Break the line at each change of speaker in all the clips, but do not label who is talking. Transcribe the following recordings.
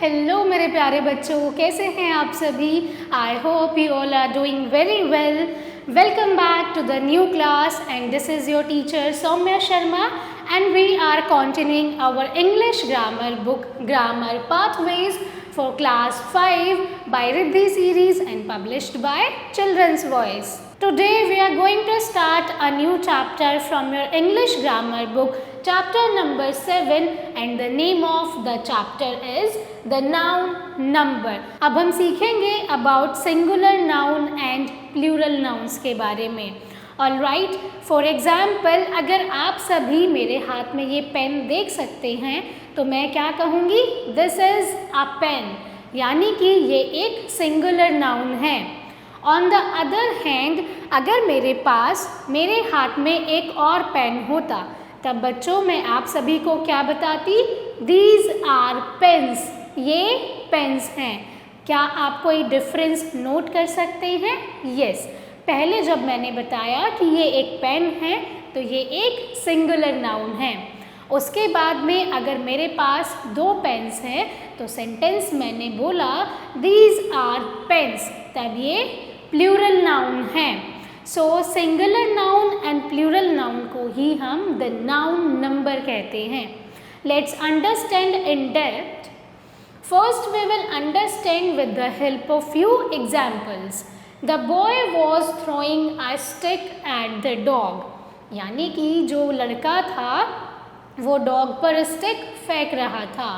Hello मेरे प्यारे बच्चों, कैसे हैं आप सभी। I hope you all are doing very well. Welcome back to the new class and this is your teacher Saumya Sharma and we are continuing our English grammar book Grammar Pathways for class 5 by Riddhi series and published by Children's Voice. Today we are going to start a new chapter from your English grammar book, chapter number 7, and the name of the chapter is the noun number. अब हम सीखेंगे about singular noun and plural nouns के बारे में। All right, for example अगर आप सभी मेरे हाथ में ये पेन देख सकते हैं तो मैं क्या कहूँगी, दिस इज़ अ पेन, यानी कि ये एक सिंगुलर नाउन है। ऑन द अदर हैंड अगर मेरे हाथ में एक और पेन होता तब बच्चों मैं आप सभी को क्या बताती, दीज आर पेन्स, ये पेन्स हैं। क्या आप कोई डिफरेंस नोट कर सकते हैं? यस, पहले जब मैंने बताया कि ये एक पेन है तो ये एक सिंगुलर नाउन है। उसके बाद में अगर मेरे पास दो पेन्स हैं तो सेंटेंस मैंने बोला दीज आर पेन्स, तब ये प्लूरल नाउन है। So singular noun and plural noun को ही हम द नाउन नंबर कहते हैं। Let's understand in depth. First we will understand with the help of few examples. The boy was throwing a stick at the dog, यानी कि जो लड़का था वो डॉग पर स्टिक फेंक रहा था।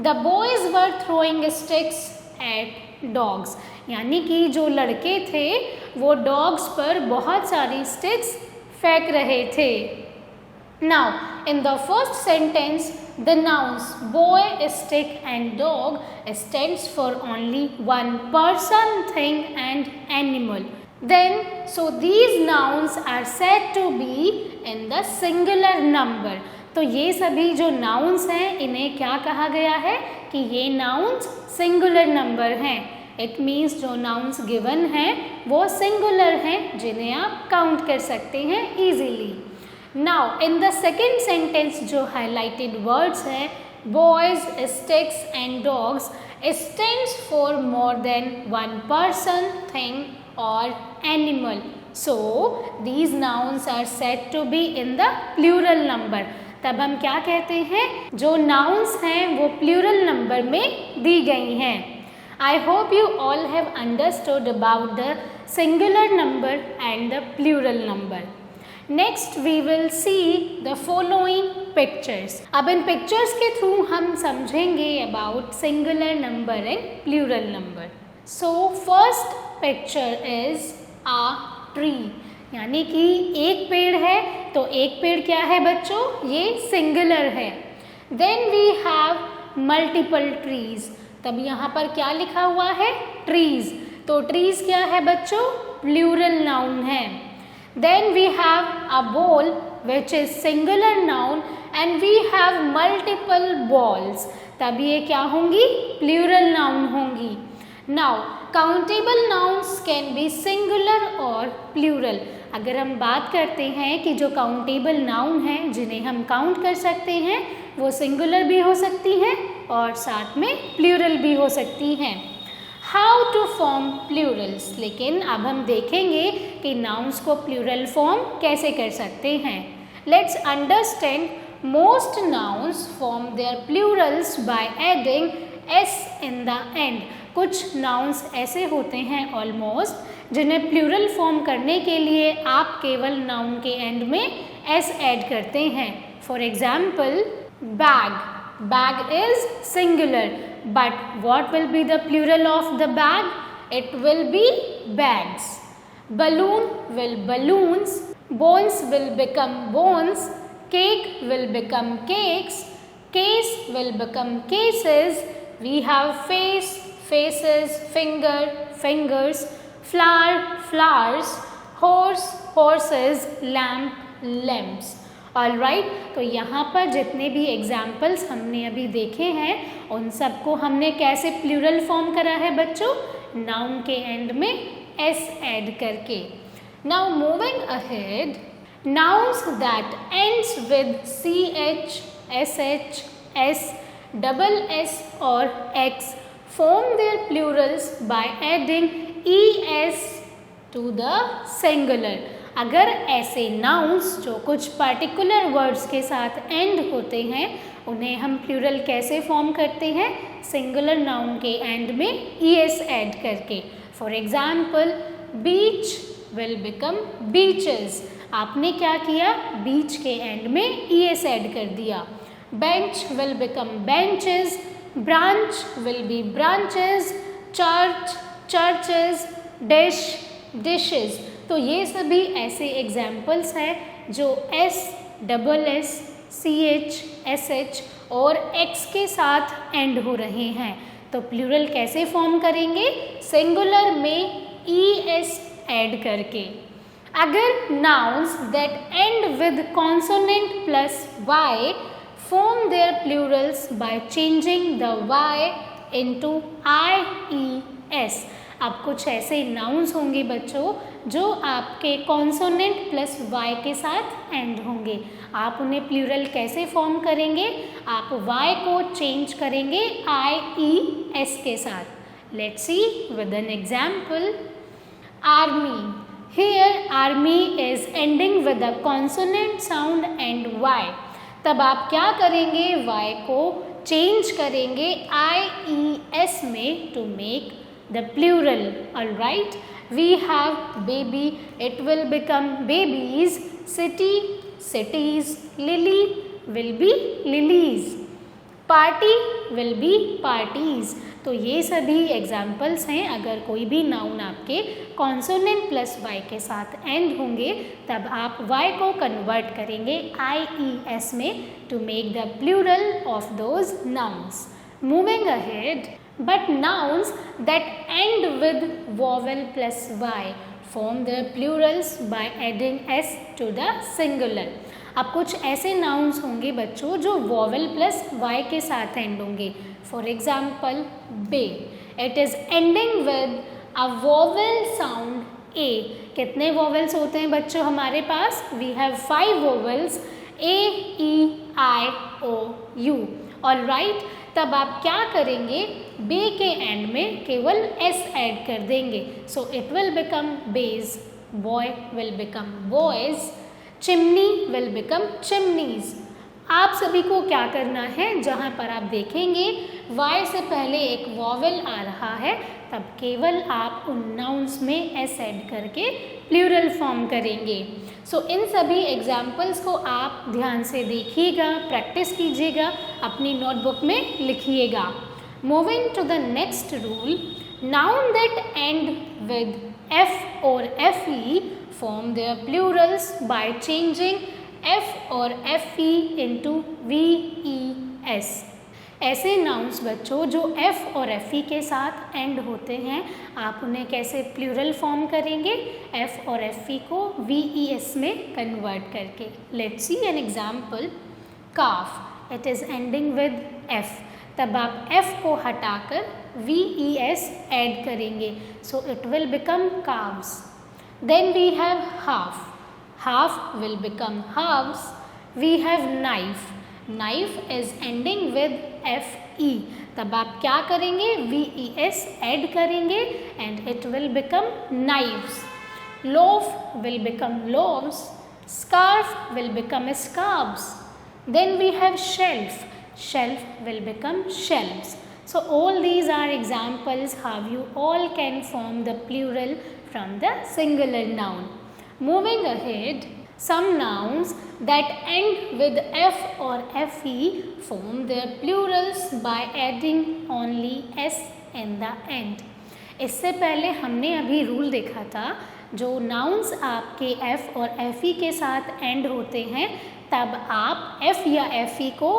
The boys were throwing sticks at dogs, यानी कि जो लड़के थे वो डॉग्स पर बहुत सारी स्टिक्स फेंक रहे थे। Now, in the first sentence, the nouns boy, stick and dog stands for only one person, thing and animal. Then, so these nouns are said to be in the singular number. तो ये सभी जो nouns हैं इन्हें क्या कहा गया है कि ये nouns singular number हैं। It means जो nouns given हैं वो singular हैं जिन्हें आप count कर सकते हैं easily. Now in the second sentence जो highlighted words है boys, sticks and dogs stands for more than one person, thing or animal. So these nouns are said to be in the plural number. तब हम क्या कहते हैं, जो nouns हैं वो plural number में दी गई हैं। I hope you all have understood about the singular number and the plural number. Next we will see the following pictures. अब इन pictures के थ्रू हम समझेंगे about singular number and plural number. So first picture is a tree, यानी कि एक पेड़ है तो एक पेड़ क्या है बच्चों, ये singular है। Then we have multiple trees, तब यहाँ पर क्या लिखा हुआ है, trees, तो trees क्या है बच्चों, plural noun है। Then we have a ball which is singular noun and we have multiple balls, तब ये क्या होंगी, plural noun होंगी। Now countable nouns can be singular or plural। अगर हम बात करते हैं कि जो countable noun हैं जिन्हें हम count कर सकते हैं वो singular भी हो सकती हैं और साथ में plural भी हो सकती हैं। How to form plurals, लेकिन अब हम देखेंगे कि nouns को plural form कैसे कर सकते हैं। Let's understand most nouns form their plurals by adding s in the end. कुछ nouns ऐसे होते हैं almost जिन्हें plural form करने के लिए आप केवल noun के end में s add करते हैं। For example, bag. Bag is singular, but what will be the plural of the bag? It will be bags. Balloon will balloons. Bones will become bones. Cake will become cakes. Case will become cases. We have face, faces, finger, fingers, flower, flowers, horse, horses, lamp, lamps. All right, तो यहाँ पर जितने भी examples हमने अभी देखे हैं उन सबको हमने कैसे प्लूरल फॉर्म करा है बच्चों, नाउन के एंड में एस ऐड करके। Now moving ahead, nouns that ends with ch, sh, s double s or x form their plurals by adding es to the singular. अगर ऐसे nouns जो कुछ particular words के साथ end होते हैं उन्हें हम प्लूरल कैसे फॉर्म करते हैं? सिंगुलर नाउन के एंड में es ऐड करके. For example beach will become beaches. आपने क्या किया? बीच के एंड में es ऐड कर दिया. Bench will become benches, branch will be branches, church churches, dish dishes. तो ये सभी ऐसे एग्जाम्पल्स हैं जो s, double S, ch, sh और x के साथ एंड हो रहे हैं. तो प्लूरल कैसे फॉर्म करेंगे? सिंगुलर में es ऐड करके. अगर nouns that end with consonant plus y form their plurals by changing the y into ies. अब कुछ ऐसे नाउन्स होंगे बच्चों जो आपके कॉन्सोनेंट प्लस y के साथ एंड होंगे. आप उन्हें प्लूरल कैसे फॉर्म करेंगे? आप y को चेंज करेंगे ies के साथ. Let's see with an example. Army. Here army is ending with the consonant sound and y. तब आप क्या करेंगे? y को चेंज करेंगे ies में to make the plural. All right, we have baby, it will become babies. City, cities. Lily will be lilies. Party will be parties. तो ये सभी एग्जाम्पल्स हैं. अगर कोई भी नाउन आपके कॉन्सोनेंट प्लस y के साथ एंड होंगे तब आप y को कन्वर्ट करेंगे ies में to make the plural of those nouns. Moving ahead. But nouns that end with vowel plus y form their plurals by adding s to the singular. अब कुछ ऐसे nouns होंगे बच्चों जो vowel plus y के साथ end होंगे. For example, bay. It is ending with a vowel sound a. कितने vowels होते हैं बच्चों हमारे पास? We have 5 vowels a, e, i, o, u. All right. तब आप क्या करेंगे? बे के एंड में केवल s ऐड कर देंगे. So it will become bays. Boy will become boys. Chimney will become chimneys. आप सभी को क्या करना है? जहाँ पर आप देखेंगे y से पहले एक वॉवेल आ रहा है तब केवल आप उन नाउन्स में s ऐड करके प्लूरल फॉर्म करेंगे. सो इन सभी एग्जाम्पल्स को आप ध्यान से देखिएगा, प्रैक्टिस कीजिएगा, अपनी नोटबुक में लिखिएगा. Moving to the next rule. Noun that end with f और fe form their plurals by changing f और fe into ves. ऐसे नाउन्स बच्चों जो f और fe के साथ एंड होते हैं आप उन्हें कैसे प्लूरल फॉर्म करेंगे? f और fe को ves में कन्वर्ट करके. Let's see an example. Calf. It is ending with f. तब आप f को हटाकर ves ऐड करेंगे. So it will become calves. Then we have half. Half will become halves. We have knife. Knife is ending with fe. तब आप क्या करेंगे? ves add करेंगे and it will become knives. Loaf will become loaves. Scarf will become scarves. Then we have shelf. Shelf will become shelves. So all these are examples how you all can form the plural from the singular noun. Moving ahead, some nouns that end with f or fe form their plurals by adding only s in the end. इससे पहले हमने अभी rule देखा था जो nouns आपके f और fe के साथ एंड होते हैं तब आप f या fe को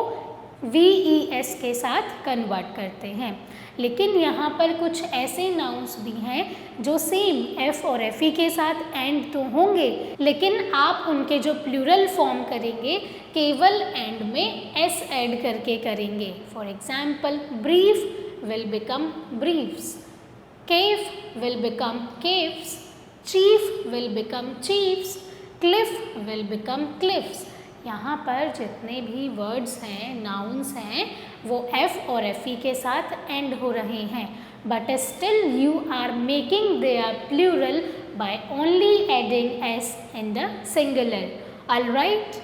ves के साथ कन्वर्ट करते हैं. लेकिन यहाँ पर कुछ ऐसे नाउन्स भी हैं जो सेम f और fe के साथ एंड तो होंगे लेकिन आप उनके जो प्लूरल फॉर्म करेंगे केवल एंड में s ऐड करके करेंगे. For example brief will become briefs. Calf will become calves. Chief will become chiefs. Cliff will become cliffs. यहाँ पर जितने भी वर्ड्स हैं, नाउन्स हैं, वो एफ और एफ ई के साथ एंड हो रहे हैं, but still you are making their plural by only adding s in the singular. Alright,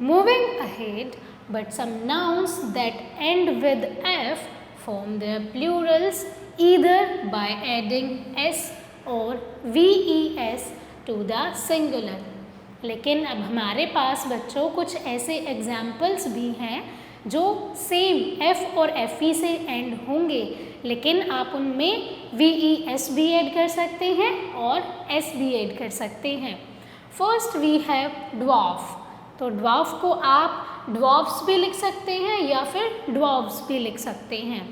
moving ahead, but some nouns that end with f form their plurals either by adding s or ves to the singular. लेकिन अब हमारे पास बच्चों कुछ ऐसे examples भी हैं जो same F और एफ ई से एंड होंगे, लेकिन आप उनमें वी ई एस भी ऐड कर सकते हैं और एस भी ऐड कर सकते हैं। फर्स्ट वी हैव ड्वार्फ, तो ड्वार्फ को आप ड्वार्फ्स भी लिख सकते हैं या फिर ड्वार्फ्स भी लिख सकते हैं।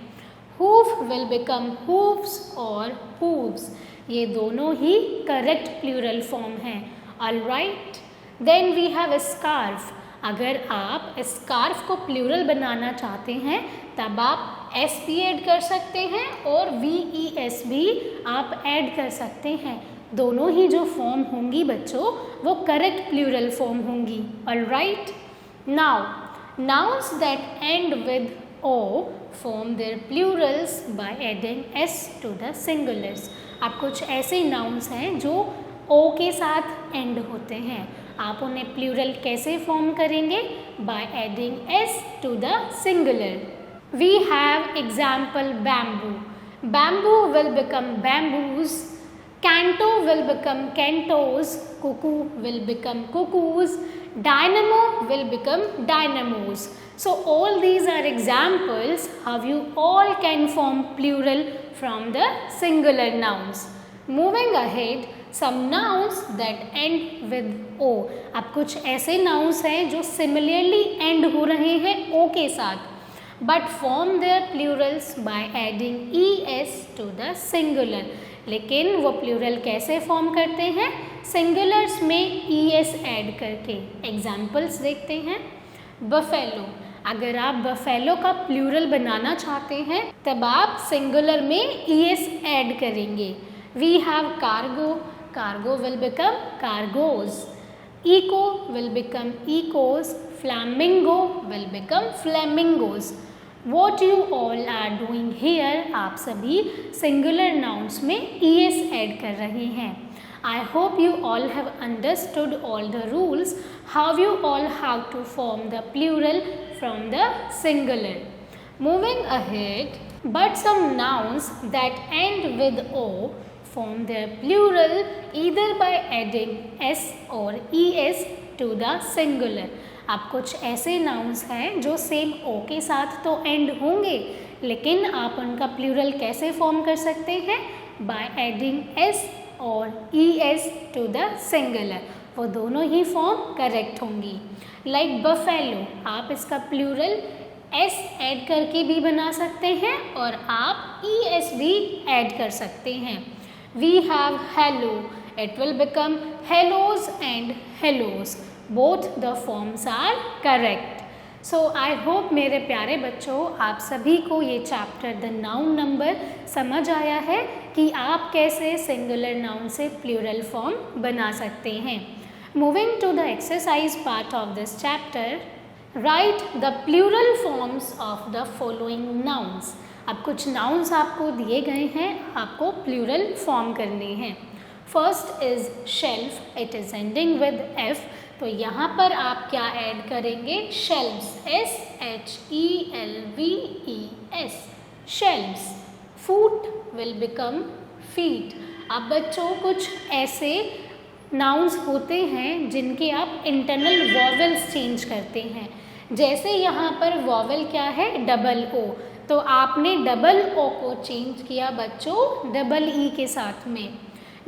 हूफ विल बिकम हूफ्स और हूव्स, ये दोनों ही करेक्ट प्लूरल फॉर्म हैं। Alright, then we have scarf, अगर आप स्कार्फ को प्लूरल बनाना चाहते हैं तब आप एस भी ऐड कर सकते हैं और वी ई एस भी आप ऐड कर सकते हैं। दोनों ही जो फॉर्म होंगी बच्चों वो करेक्ट प्लूरल फॉर्म होंगी। Alright, now nouns that end with o form their plurals by adding s to the singulars. अब कुछ ऐसे नाउन्स हैं जो ओ के साथ एंड होते हैं, आप उन्हें प्लूरल कैसे फॉर्म करेंगे? By adding s to the singular. We have example bamboo, bamboo will become bamboos, canto will become cantos, cuckoo will become cuckoos, dynamo will become dynamos. So all these are examples how you all can form plural from the singular nouns. Moving ahead, some nouns that end with o. अब कुछ ऐसे nouns हैं जो similarly end हो रहे हैं o के साथ, but form their plurals by adding es to the singular. लेकिन वो प्लूरल कैसे फॉर्म करते हैं? सिंगुलर्स में es ऐड करके। एग्जाम्पल्स देखते हैं। बफेलो, अगर आप बफेलो का प्लूरल बनाना चाहते हैं तब आप सिंगुलर में es ऐड करेंगे। We have cargo, cargo will become cargoes, echo will become echoes, flamingo will become flamingos. What you all are doing here, आप सभी सिंगुलर नाउन्स में es ऐड कर रहे हैं। I hope you all have understood all the rules how you all have to form the plural from the singular. Moving ahead, but some nouns that end with o form their plural either by adding s or es to the singular. अब कुछ ऐसे nouns हैं जो same ओ के साथ तो and होंगे, लेकिन आप उनका प्लूरल कैसे फॉर्म कर सकते हैं? बाय एडिंग एस और e s to the singular, वो दोनों ही फॉर्म करेक्ट होंगी। लाइक बफेलो, आप इसका प्लूरल एस ऐड करके भी बना सकते हैं और आप ई एस भी ऐड कर सकते हैं। We have halo, it will become halos and haloes, both the forms are correct. So I hope मेरे प्यारे बच्चों आप सभी को ये चैप्टर द नाउन नंबर समझ आया है कि आप कैसे सिंगुलर नाउन से प्लूरल फॉर्म बना सकते हैं। Moving to the exercise part of this chapter, write the plural forms of the following nouns. अब कुछ नाउन्स आपको दिए गए हैं, आपको प्लूरल फॉर्म करने हैं। First is shelf, it is ending with F, तो यहाँ पर आप क्या ऐड करेंगे? Shelves, S H E L V E S, shelves. Foot will become feet. अब बच्चों कुछ ऐसे नाउन्स होते हैं जिनके आप इंटरनल वॉवेल्स चेंज करते हैं, जैसे यहाँ पर वॉवेल क्या है? डबल ओ, तो आपने डबल ओ को चेंज किया बच्चों डबल ई के साथ में।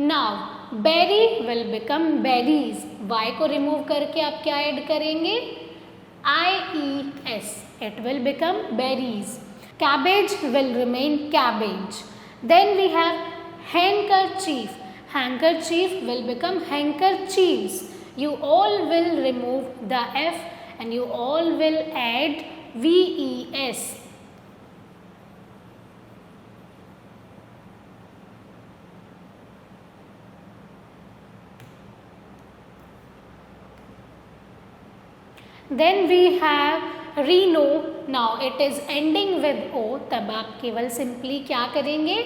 Now berry will become berries, Y को रिमूव करके आप क्या ऐड करेंगे? I E S, it will become berries. Cabbage will remain cabbage. Then we have handkerchief, handkerchief will become handkerchieves. You all will remove the F and you all will add VES. Then we have rhino, now it is ending with O, तब आप केवल simply क्या करेंगे,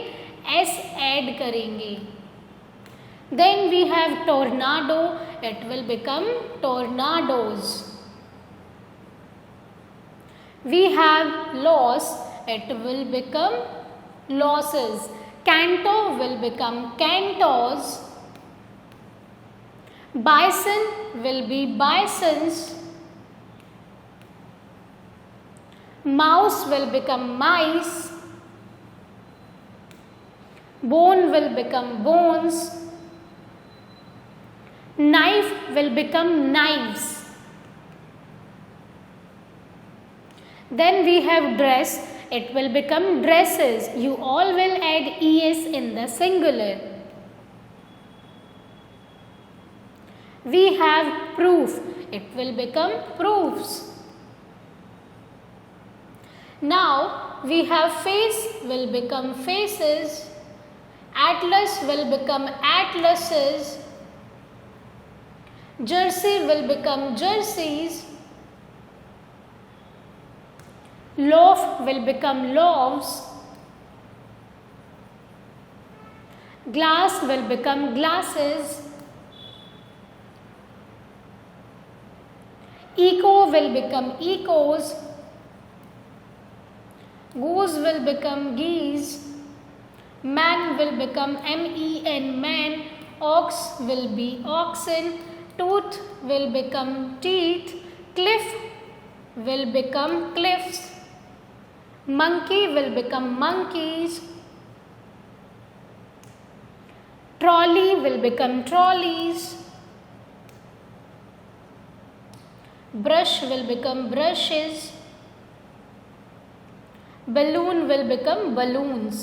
S add करेंगे. Then we have tornado, it will become tornadoes. We have loss, it will become losses. Canto will become cantos. Bison will be bisons. Mouse will become mice. Bone will become bones. Knife will become knives. Then we have dress, it will become dresses. You all will add es in the singular. We have proof, it will become proofs. Now we have face will become faces. Atlas will become atlases. Jersey will become jerseys. Loaf will become loaves. Glass will become glasses. Eco will become ecos. Goose will become geese. Man will become men, man. Ox will be oxen. Tooth will become teeth. Cliff will become cliffs. Monkey will become monkeys. Trolley will become trolleys. Brush will become brushes. Balloon will become balloons.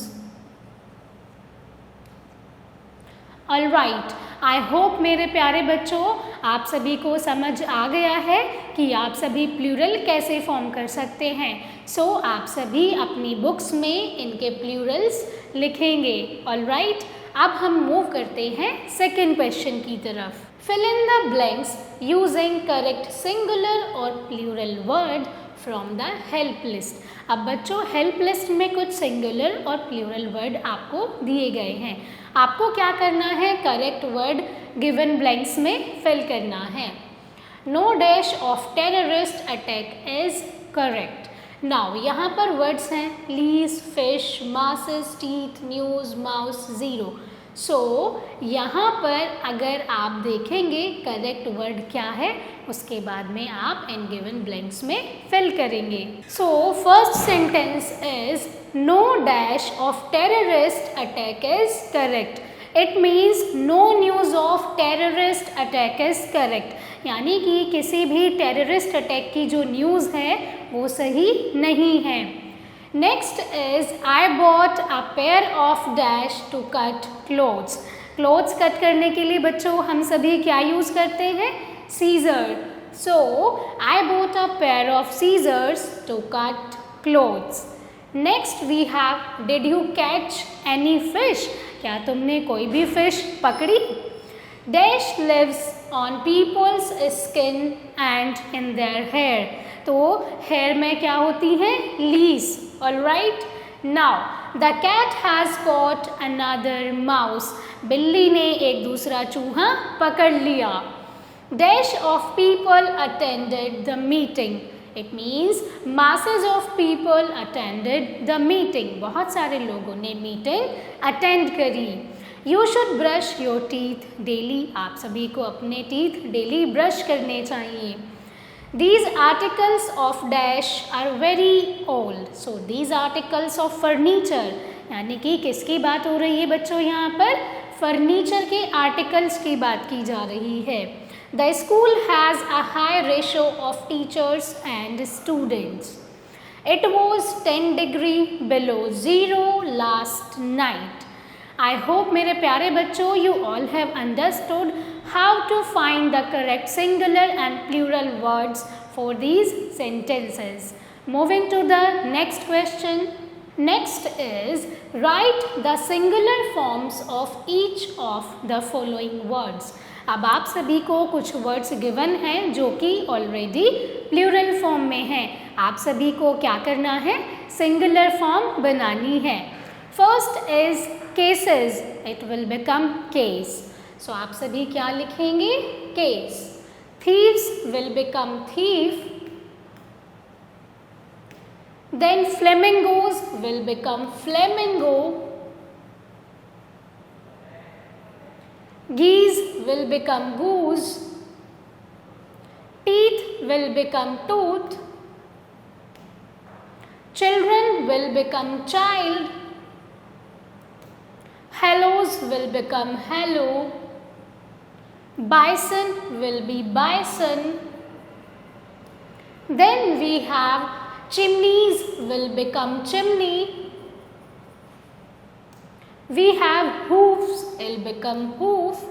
Alright, I hope मेरे प्यारे बच्चों आप सभी को समझ आ गया है कि आप सभी प्लूरल कैसे फॉर्म कर सकते हैं. सो आप सभी अपनी बुक्स में इनके प्लूरल्स लिखेंगे. ऑलराइट, अब हम मूव करते हैं सेकेंड क्वेश्चन की तरफ. Fill in the blanks using correct singular और plural word from the help list. अब बच्चों हेल्प लिस्ट में कुछ सिंगुलर और प्लूरल वर्ड आपको दिए गए हैं. आपको क्या करना है, करेक्ट वर्ड गिवन ब्लैंक्स में फिल करना है. No dash of terrorist attack is correct. Now यहाँ पर वर्ड्स हैं please, fish, masses, teeth, news, mouse, zero. So यहाँ पर अगर आप देखेंगे करेक्ट वर्ड क्या है, उसके बाद में आप इन गिवन ब्लैंक्स में फिल करेंगे. So first sentence is no dash of terrorist attack is correct. It means no news of terrorist attack is correct. यानी कि किसी भी टेररिस्ट अटैक की जो न्यूज़ है वो सही नहीं है. Next is I bought a pair of dash to cut clothes. Clothes cut करने के लिए बच्चों हम सभी क्या यूज़ करते हैं, scissor. So I bought a pair of scissors to cut clothes. Next we have did you catch any fish. क्या तुमने कोई भी फिश पकड़ी. Dash lives on people's skin and in their hair. तो हेयर में क्या होती है, lice. Alright, now the cat has got another mouse. बिल्ली ने एक दूसरा चूहा पकड़ लिया. Dash of people attended the meeting. It means masses of people attended the meeting. बहुत सारे लोगों ने मीटिंग अटेंड करी. You should brush your teeth daily. आप सभी को अपने टीथ डेली ब्रश करने चाहिए. These articles of dash are very old. So these articles of furniture. यानी कि किसकी बात हो रही है बच्चों, यहाँ पर फर्नीचर के आर्टिकल्स की बात की जा रही है. The school has a high ratio of teachers and students. It was 10 degree below zero last night. I hope मेरे प्यारे बच्चों you all have understood how to find the correct singular and plural words for these sentences. Moving to the next question. Next is write the singular forms of each of the following words. अब आप सभी को कुछ words given हैं जो कि already plural form में हैं। आप सभी को क्या करना है, सिंगुलर फॉर्म बनानी है। First is cases, it will become case. So आप सभी क्या लिखेंगे, case. Thieves will become thief, then flamingos will become flamingo, geese will become goose, teeth will become tooth, children will become child, hellos will become hello, bison will be bison, then we have chimneys will become chimney, we have hoofs will become hoof,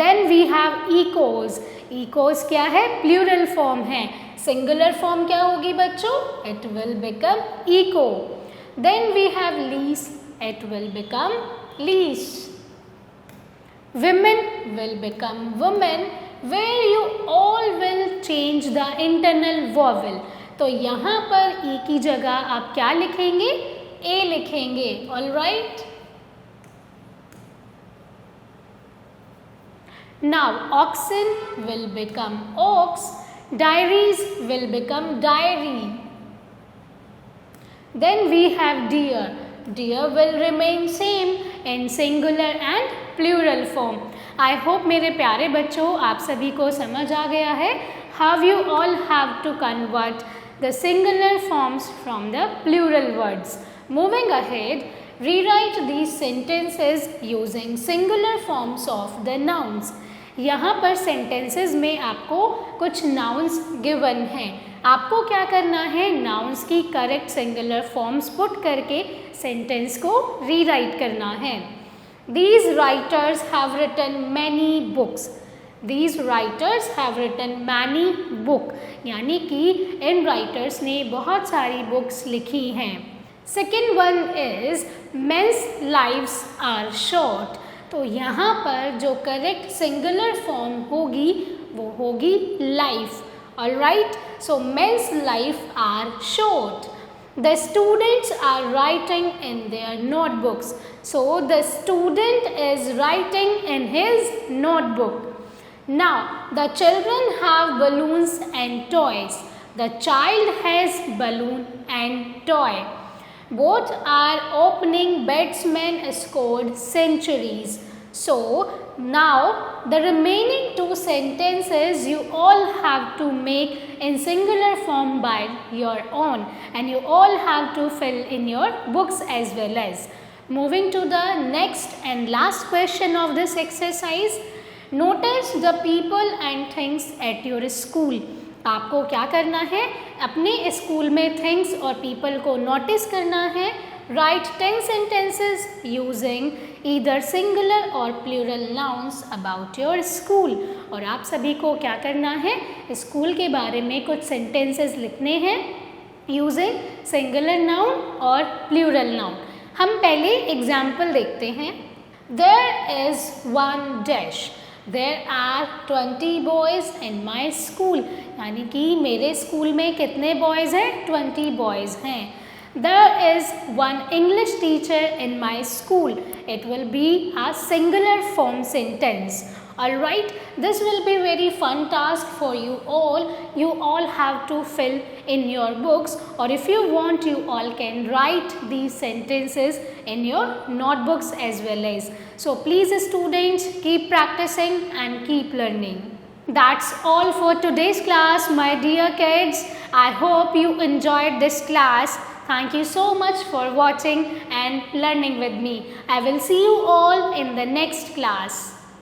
then we have ecos, ecos क्या है, plural form है। Singular form क्या होगी बच्चों, it will become eco, then we have lease, it will become leash, women will become women, where you all will change the internal vowel। तो यहाँ पर ई की जगह आप क्या लिखेंगे, ए लिखेंगे। All right, now oxen will become ox, diaries will become diary, then we have deer, deer will remain same in singular and plural form. I hope मेरे प्यारे बच्चों आप सभी को समझ आ गया है how you all have to convert the singular forms from the plural words. Moving ahead, rewrite these sentences using singular forms of the nouns. यहाँ पर sentences में आपको कुछ nouns given हैं। आपको क्या करना है, nouns की correct singular forms put करके sentence को rewrite करना है। These writers have written many books. These writers have written many book, यानी कि इन राइटर्स ने बहुत सारी बुक्स लिखी हैं। Second one is men's lives are short। तो यहाँ पर जो करेक्ट सिंगुलर फॉर्म होगी वो होगी life. Alright, so men's life are short. The students are writing in their notebooks. So the student is writing in his notebook. Now the children have balloons and toys. The child has balloon and toy. Both are opening batsmen scored centuries. So now the remaining two sentences you all have to make in singular form by your own, and you all have to fill in your books as well as. Moving to the next and last question of this exercise. Notice the people and things at your school. आपको क्या करना है, अपने school में things और people को notice करना है। Right 10 sentences using either singular or plural nouns about your school. और आप सभी को क्या करना है, स्कूल के बारे में कुछ sentences लिखने हैं using singular noun और plural noun। हम पहले एग्जाम्पल देखते हैं। There is one dash. There are 20 boys in my school. यानी कि मेरे स्कूल में कितने बॉयज़ हैं, 20 बॉयज़ हैं। There is one English teacher in my school. It will be a singular form sentence. Alright, this will be very fun task for you all. You all have to fill in your books, or if you want you all can write these sentences in your notebooks as well as. So please students, keep practicing and keep learning. That's all for today's class, my dear kids. I hope you enjoyed this class. Thank you so much for watching and learning with me. I will see you all in the next class.